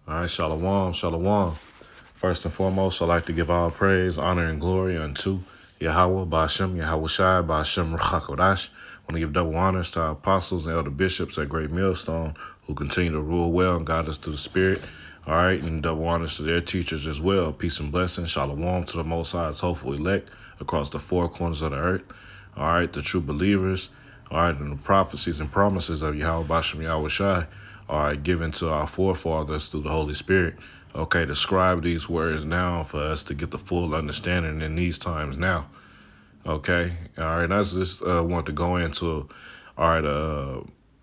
All right, shalom, shalom. First and foremost, I'd like to give all praise, honor, and glory unto Yahweh, Ba'ashem, Yahweh Shai, Ba'ashem, Ruach HaKodesh. I want to give double honors to our apostles and elder bishops at Great Millstone who continue to rule well and guide us through the Spirit. All right, and double honors to their teachers as well. Peace and blessings, shalom to the Most High's hopeful elect across the four corners of the earth. All right, the true believers. All right, and the prophecies and promises of Yahweh, Ba'ashem, Yahweh Shai are given to our forefathers through the Holy Spirit. Okay, to scribe these words now for us to get the full understanding in these times now. Okay, all right, I just want to go into, all right,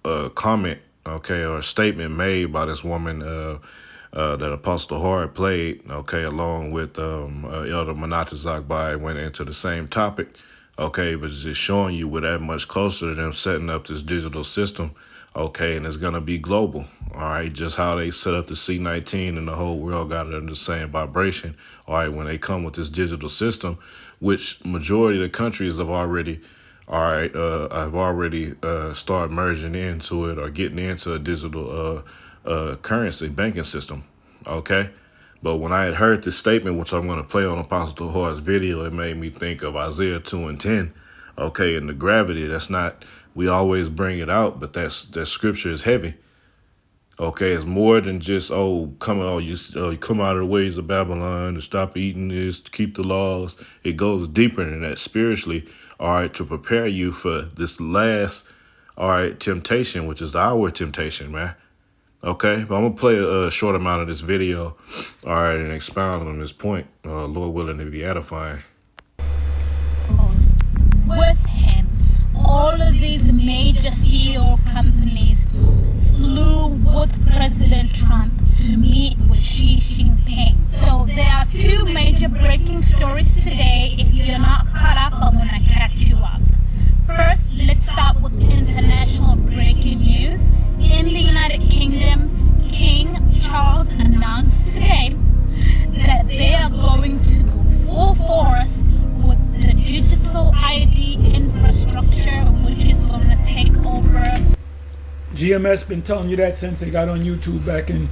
a comment, okay, or a statement made by this woman that Apostle Hart played, okay, along with Elder Manatazak Bai went into the same topic, okay, but it's just showing you we're that much closer to them setting up this digital system. Okay, and it's going to be global, all right, just how they set up the C-19 and the whole world got it under the same vibration, all right, when they come with this digital system, which majority of the countries have already, all right, started merging into it or getting into a digital currency banking system, okay? But when I had heard this statement, which I'm going to play on Apostle Hart's video, it made me think of Isaiah 2:10, okay, and the gravity, that's not... We always bring it out, but that scripture is heavy. Okay, it's more than just, you come out of the ways of Babylon to stop eating this, to keep the laws. It goes deeper than that spiritually, all right, to prepare you for this last, all right, temptation, which is our temptation, man. Okay, but I'm going to play a short amount of this video, all right, and expound on this point, Lord willing to be edifying. With him, all of these major CEO companies flew with President Trump to meet with Xi Jinping. So there are two major breaking stories today. If you're not caught up, I'm going to catch you up. First, let's start with international breaking news. In the United Kingdom, King Charles announced today that they are going to go full force with the digital ID infrastructure, which is going to take over. GMS been telling you that since they got on YouTube back in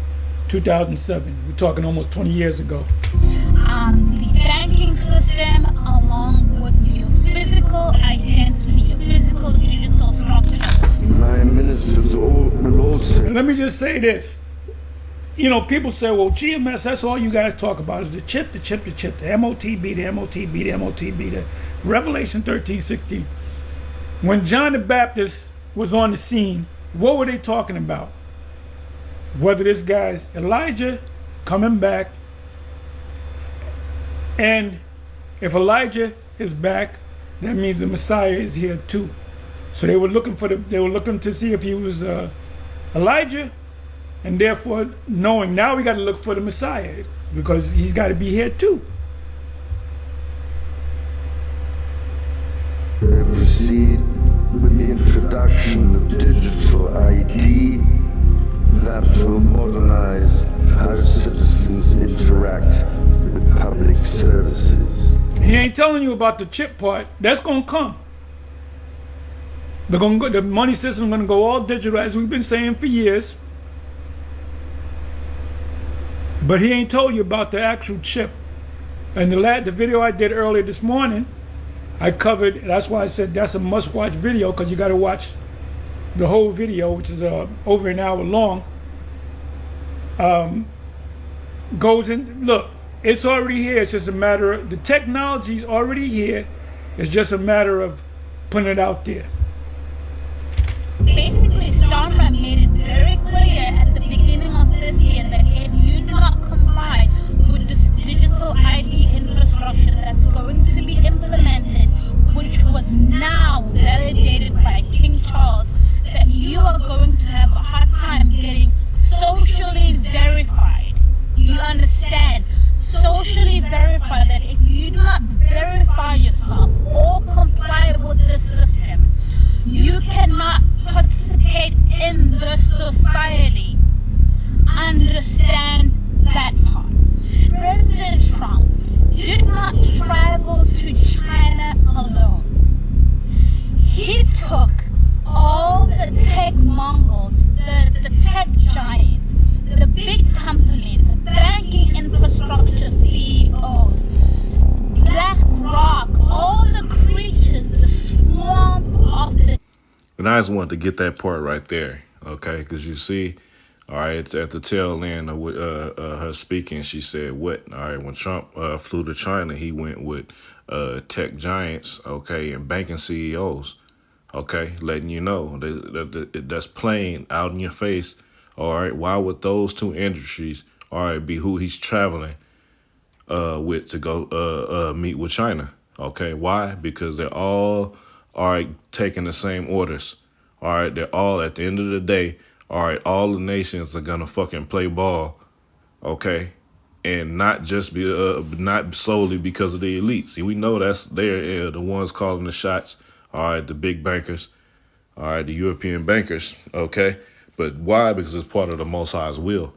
2007. We're talking almost 20 years ago. The banking system, along with your physical identity, your physical digital structure. My ministers all will also. Let me just say this. You know, people say, well, GMS, that's all you guys talk about is the chip, the MOTB, the MOTB, the Revelation 13:16. When John the Baptist was on the scene, what were they talking about? Whether this guy's Elijah coming back, and if Elijah is back, that means the Messiah is here too. So they were looking to see if he was Elijah, and therefore knowing now we got to look for the Messiah because he's got to be here too. Proceed with the introduction of digital ID that will modernize how citizens interact with public services. He ain't telling you about the chip part. That's gonna come. The money system is gonna go all digital, as we've been saying for years. But he ain't told you about the actual chip. And the video I did earlier this morning, I covered. That's why I said that's a must-watch video, because you got to watch the whole video, which is over an hour long. Goes in. Look, it's already here. It's just a matter of the technology's already here. It's just a matter of putting it out there. Basically, Starmer made it very clear at the beginning of this year that if you do not comply with this digital ID infrastructure that's going to be implemented, which was now validated by King Charles, that you are going to have a hard time getting socially verified. You understand? Socially verified, that if you do not verify yourself or comply with this system, I just wanted to get that part right there, okay? Because you see, all right, at the tail end of her speaking, she said, what? All right, when Trump flew to China, he went with tech giants, okay, and banking CEOs, okay, letting you know that's plain out in your face. All right, why would those two industries, all right, be who he's traveling with to go meet with China? Okay, why? Because they're all right taking the same orders. All right, they're all at the end of the day. All right, all the nations are gonna fucking play ball. Okay, and not just be not solely because of the elites. See, we know they're the ones calling the shots. All right, the big bankers. All right, the European bankers. Okay, but why? Because it's part of the Most High's will.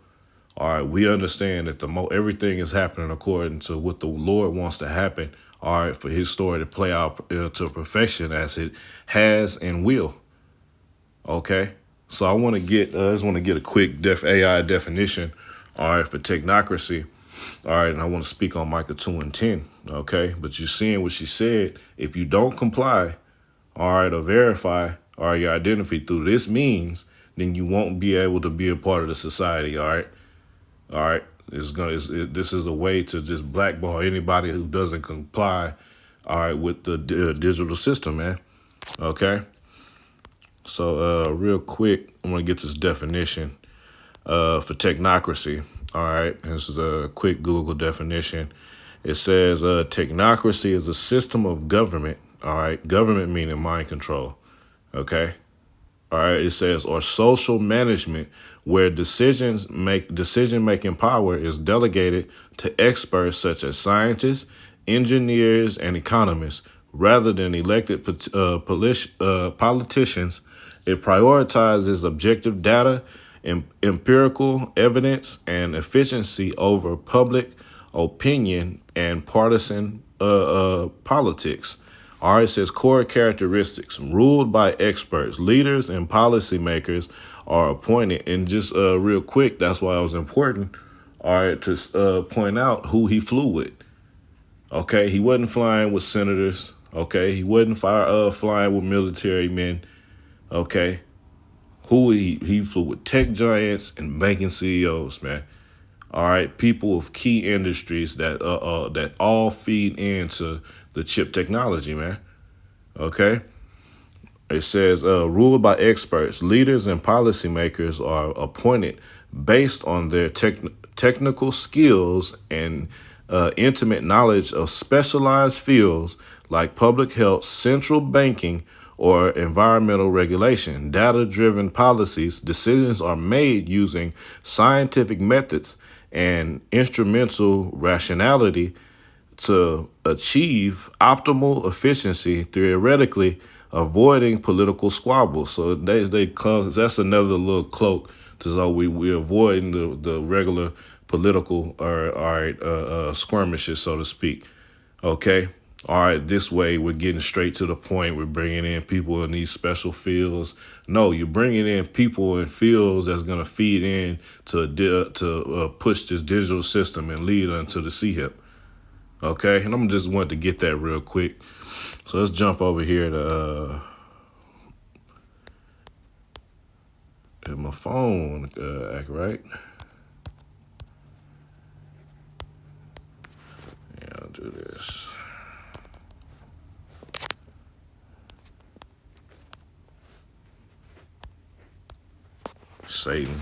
All right, we understand that everything is happening according to what the Lord wants to happen. All right, for His story to play out to perfection as it has and will. Okay, so I want to get a quick AI definition. All right, for technocracy. All right, and I want to speak on Micah 2:10. Okay, but you're seeing what she said. If you don't comply, all right, or verify, all right, your identity through this means, then you won't be able to be a part of the society. All right. All right, this is a way to just blackball anybody who doesn't comply. All right, with the digital system, man. Okay, so real quick, I'm gonna get this definition for technocracy. All right, this is a quick Google definition. It says technocracy is a system of government. All right, government meaning mind control. Okay. All right, it says, or social management, where decision-making power is delegated to experts such as scientists, engineers, and economists, rather than elected politicians. It prioritizes objective data, empirical evidence, and efficiency over public opinion and partisan politics. All right, it says core characteristics ruled by experts, leaders, and policymakers are appointed. And just real quick, that's why it was important. All right, to point out who he flew with. Okay, he wasn't flying with senators. Okay, he wasn't flying with military men. Okay, he flew with tech giants and banking CEOs, man. All right, people of key industries that all feed into the chip technology, man. Okay. It says ruled by experts, leaders, and policymakers are appointed based on their technical skills and intimate knowledge of specialized fields like public health, central banking, or environmental regulation. Data-driven policies, decisions are made using scientific methods and instrumental rationality to achieve optimal efficiency, theoretically avoiding political squabbles. So that's another little cloak to so we avoiding the regular political or skirmishes, so to speak. Okay. All right, this way we're getting straight to the point. We're bringing in people in these special fields. No, you're bringing in people in fields that's going to feed in to push this digital system and lead into the CHIP. Okay, and I'm just wanted to get that real quick. So let's jump over here to my phone act right. Yeah, I'll do this. Satan.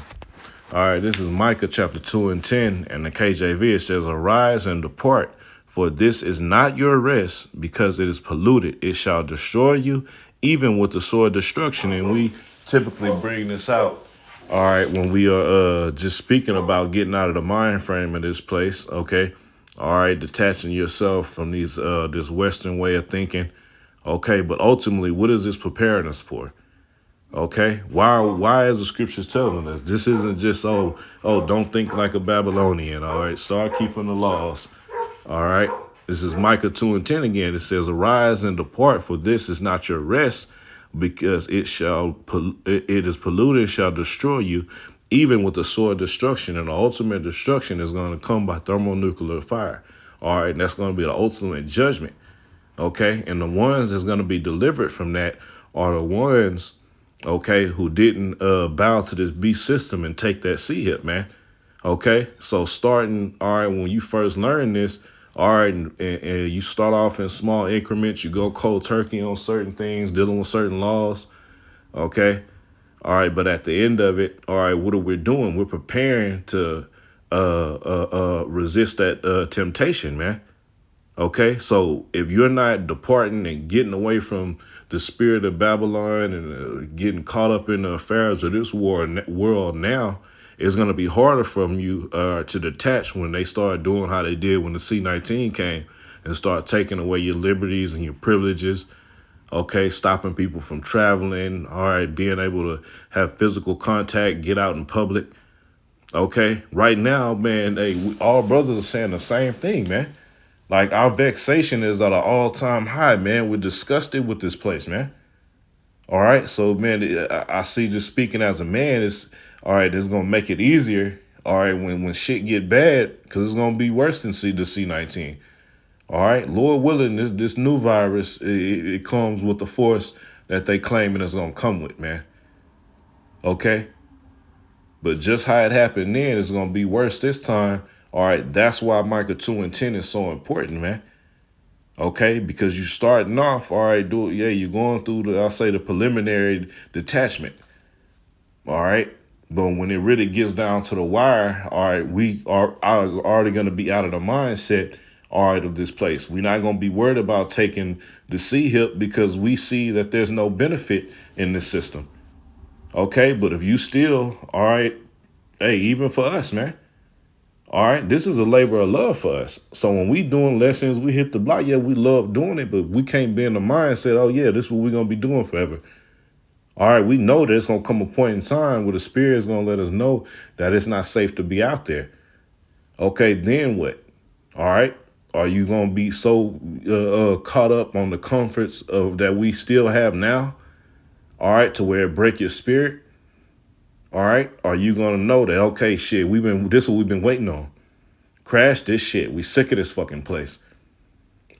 All right, this is Micah chapter 2:10, and the KJV, it says, arise and depart, for this is not your rest, because it is polluted. It shall destroy you, even with the sword of destruction. And we typically bring this out, all right, when we are just speaking about getting out of the mind frame of this place, okay? All right, detaching yourself from these this Western way of thinking, okay? But ultimately, what is this preparing us for? Okay, why is the scriptures telling us? This isn't just, don't think like a Babylonian, all right? Start keeping the laws, all right? This is Micah 2:10 again. It says, arise and depart, for this is not your rest, because it is polluted, shall destroy you, even with the sword of destruction. And the ultimate destruction is going to come by thermonuclear fire, all right? And that's going to be the ultimate judgment, okay? And the ones that's going to be delivered from that are the ones, okay, who didn't bow to this beast system and take that C hip, man. Okay, so starting, all right, when you first learn this, all right, and you start off in small increments, you go cold turkey on certain things, dealing with certain laws, okay, all right, but at the end of it, all right, what are we doing? We're preparing to resist that temptation, man. Okay, so if you're not departing and getting away from the spirit of Babylon and getting caught up in the affairs of this world now, it's going to be harder from you to detach when they start doing how they did when the C-19 came and start taking away your liberties and your privileges. Okay, stopping people from traveling. All right, being able to have physical contact, get out in public. Okay, right now, man, all brothers are saying the same thing, man. Like, our vexation is at an all-time high, man. We're disgusted with this place, man. All right. So, man, I see, just speaking as a man, it's all right. It's going to make it easier. All right. When shit get bad, because it's going to be worse than the C-19. All right. Lord willing, this new virus, it comes with the force that they claiming it's going to come with, man. Okay. But just how it happened then is going to be worse this time. All right. That's why Micah 2 and 10 is so important, man. Okay, because you're starting off, all right, you're going through the preliminary detachment. All right. But when it really gets down to the wire, all right, we are already going to be out of the mindset, all right, of this place. We're not going to be worried about taking the C hip because we see that there's no benefit in this system. Okay, but if you still, all right, hey, even for us, man. All right, this is a labor of love for us. So when we doing lessons, we hit the block. Yeah, we love doing it, but we can't be in the mindset, oh, yeah, this is what we're going to be doing forever. All right, we know there's going to come a point in time where the spirit is going to let us know that it's not safe to be out there. Okay, then what? All right, are you going to be so caught up on the comforts of that we still have now? All right, to where it break your spirit? All right. Are you going to know that, okay, shit, this is what we've been waiting on. Crash this shit. We sick of this fucking place.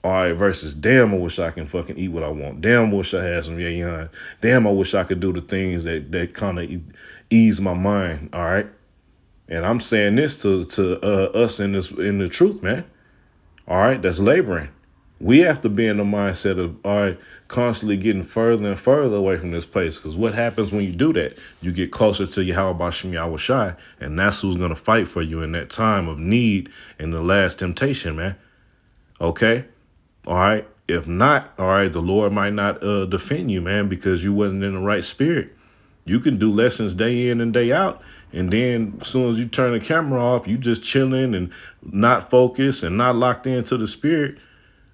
All right. Versus, damn, I wish I can fucking eat what I want. Damn, I wish I had some yayan. Damn, I wish I could do the things that kind of ease my mind. All right. And I'm saying this to us in the truth, man. All right. That's laboring. We have to be in the mindset of, all right, constantly getting further and further away from this place. Because what happens when you do that? You get closer to Yahweh Shem Yahweh Shai, and that's who's going to fight for you in that time of need in the last temptation, man. Okay? All right? If not, all right, the Lord might not defend you, man, because you wasn't in the right spirit. You can do lessons day in and day out, and then as soon as you turn the camera off, you just chilling and not focused and not locked into the spirit.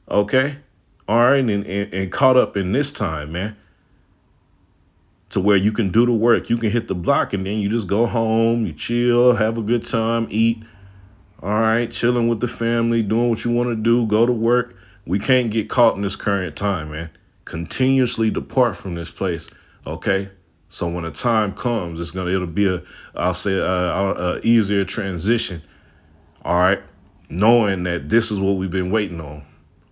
Okay. All right. And caught up in this time, man, to where you can do the work. You can hit the block and then you just go home, you chill, have a good time, eat. All right. Chilling with the family, doing what you want to do, go to work. We can't get caught in this current time, man. Continuously depart from this place. Okay. So when the time comes, it'll be a easier transition. All right. Knowing that this is what we've been waiting on.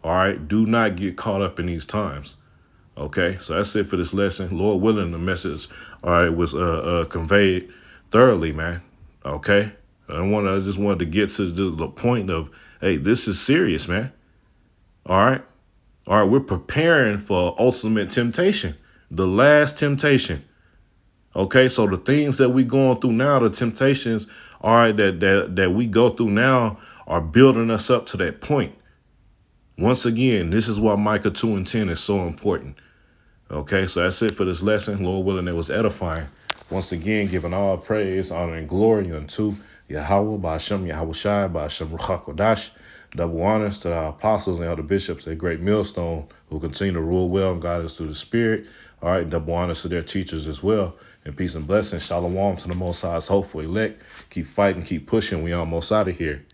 All right. Do not get caught up in these times. OK, so that's it for this lesson. Lord willing, the message, all right, was conveyed thoroughly, man. OK, I just wanted to get to the point of, hey, this is serious, man. All right. All right. We're preparing for ultimate temptation, the last temptation. OK, so the things that we going through now, the temptations, all right, that we go through now are building us up to that point. Once again, this is why Micah 2 and 10 is so important. Okay, so that's it for this lesson. Lord willing, it was edifying. Once again, giving all praise, honor, and glory unto Yahweh, Ba'ashem, Yahweh Shai, Ba'ashem Ruach HaKodesh. Double honors to our apostles and elder bishops at Great Millstone who continue to rule well and guide us through the Spirit. All right, double honors to their teachers as well. And peace and blessings. Shalom to the Most High's hopeful elect. Keep fighting, keep pushing. We almost out of here.